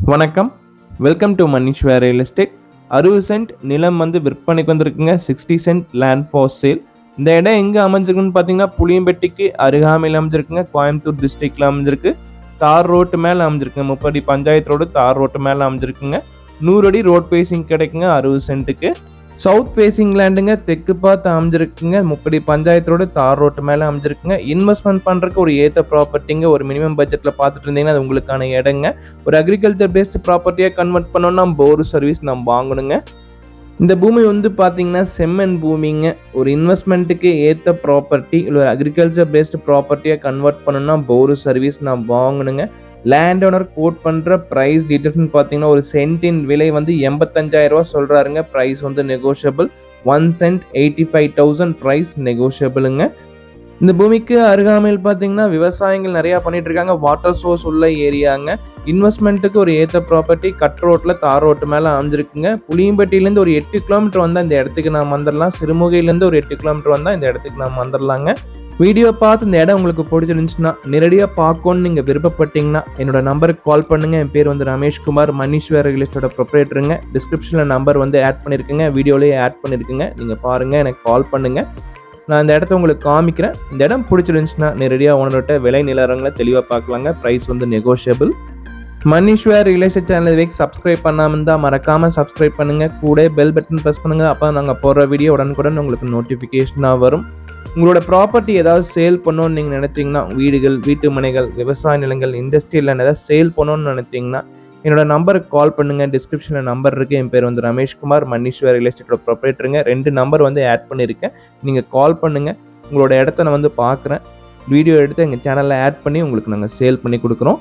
வணக்கம். Welcome to Maneeswar real estate. 60 cent நிலம் வந்து விற்பனைக்கு வந்திருக்குங்க. 60 சென்ட் லேண்ட் ஃபார் சேல். இந்த இடம் எங்கே அமைஞ்சிருக்குன்னு பார்த்தீங்கன்னா, புளியம்பட்டிக்கு அருகாமையில் அமைஞ்சிருக்குங்க. கோயம்புத்தூர் டிஸ்ட்ரிக்டில் அமைஞ்சிருக்கு. தார் ரோட்டு மேலே அமைஞ்சிருக்குங்க. 30 அடி பஞ்சாயத்து ரோடு தார் ரோட்டு மேலே அமைஞ்சிருக்குங்க. 100 அடி ரோட் பேசிங் கிடைக்குங்க 60 சென்ட்டுக்கு. சவுத் ஃபேசிங் லேண்டுங்க, தெற்கு பார்த்து அமைஞ்சிருக்குங்க. 30 அடி பஞ்சாயத்து ரோடு தார் ரோட்டு மேலே அமைஞ்சிருக்குங்க. இன்வெஸ்ட்மெண்ட் பண்ணுறதுக்கு ஒரு ஏற்ற ப்ராப்பர்ட்டிங்க. ஒரு மினிமம் பட்ஜெட்டில் பார்த்துட்டு இருந்தீங்கன்னா அது உங்களுக்கான இடங்க. ஒரு அக்ரிகல்ச்சர் பேஸ்டு ப்ராப்பர்ட்டியாக கன்வெர்ட் பண்ணோன்னா போர் சர்வீஸ் நம்ம வாங்கணுங்க. இந்த பூமி வந்து பார்த்தீங்கன்னா செம்மண் பூமிங்க. ஒரு இன்வெஸ்ட்மெண்ட்டுக்கு ஏற்ற ப்ராப்பர்ட்டி இல்லை ஒரு அக்ரிகல்ச்சர் பேஸ்டு ப்ராப்பர்ட்டியாக கன்வெர்ட் பண்ணணும்னா போர் சர்வீஸ் நான் வாங்கணுங்க. லேண்ட் ஓனர் கோட் பண்ணுற ப்ரைஸ் டீட்டெயில்ஸ்னு பார்த்தீங்கன்னா ஒரு சென்ட்டின் விலை வந்து 85,000 ரூபா சொல்கிறாருங்க. ப்ரைஸ் வந்து நெகோஷியபிள். 1 send 85,000 price நெகோஷியபிளுங்க. இந்த பூமிக்கு அருகாமையில் பார்த்தீங்கன்னா விவசாயங்கள் நிறையா பண்ணிட்டு இருக்காங்க. வாட்டர் சோர்ஸ் உள்ள ஏரியாங்க. இன்வெஸ்ட்மெண்ட்டுக்கு ஒரு ஏற்ற ப்ராப்பர்ட்டி கட் ரோட்டில் தார் ரோட்டு மேலே அமைஞ்சிருக்குங்க. புளியம்பட்டியிலேருந்து ஒரு 8 கிலோமீட்டர் வந்தால் இந்த இடத்துக்கு நாம் வந்துடலாம். சிறுமுகையிலேருந்து ஒரு 8 கிலோமீட்டர் வந்தால் இந்த இடத்துக்கு நாம் வந்துடலாங்க. வீடியோ பார்த்து இந்த இடம் உங்களுக்கு பிடிச்சிருந்துச்சுன்னா நேரடியாக பார்க்கணுன்னு நீங்கள் விருப்பப்பட்டீங்கன்னா என்னோட நம்பருக்கு கால் பண்ணுங்கள். என் பேர் வந்து ரமேஷ்குமார், மணீஸ்வர் ரியல் எஸ்டேட்டோட ப்ரொப்ரேட்டருங்க. டிஸ்கிரிப்ஷனில் நம்பர் வந்து ஆட் பண்ணியிருக்குங்க, வீடியோலேயே ஆட் பண்ணியிருக்குங்க. நீங்கள் பாருங்கள், எனக்கு கால் பண்ணுங்கள். நான் இந்த இடத்த உங்களுக்கு காமிக்கிறேன். இந்த இடம் பிடிச்சிருந்துச்சுன்னா நேரடியாக ஓனர்கிட்ட விலை நிலவரங்களை தெளிவாக பார்க்கலாங்க. ப்ரைஸ் வந்து negotiable. Maneeswar real estate channel இதுவரைக்கும் சப்ஸ்கிரைப் பண்ணாமல் இருந்தால் மறக்காமல் சப்ஸ்கிரைப் பண்ணுங்கள். கூட பெல் பட்டன் ப்ரெஸ் பண்ணுங்கள். அப்போ நாங்கள் போடுற வீடியோ உடனுக்குடன் உங்களுக்கு நோட்டிஃபிகேஷனாக வரும். உங்களோட ப்ராப்பர்ட்டி ஏதாவது சேல் பண்ணணும்னு நீங்கள் நினச்சிங்கன்னா, வீடுகள், வீட்டு மனைகள், விவசாய நிலங்கள், இண்டஸ்ட்ரியல் லேண்ட் ஏதாவது சேல் பண்ணணும்னு நினச்சிங்கன்னா என்னோட நம்பருக்கு கால் பண்ணுங்கள். டிஸ்கிரிப்ஷனில் நம்பர் இருக்குது. என் பேர் வந்து ரமேஷ்குமார், மணீஸ்வர் ரியல் எஸ்டேட்டோட ப்ரொப்ரேட்டருங்க. 2 நம்பர் வந்து ஆட் பண்ணியிருக்கேன். நீங்கள் கால் பண்ணுங்கள். உங்களோட இடத்த நான் வந்து பார்க்குறேன். வீடியோ எடுத்து எங்கள் சேனலில் ஆட் பண்ணி உங்களுக்கு நாங்கள் சேல் பண்ணி கொடுக்குறோம்.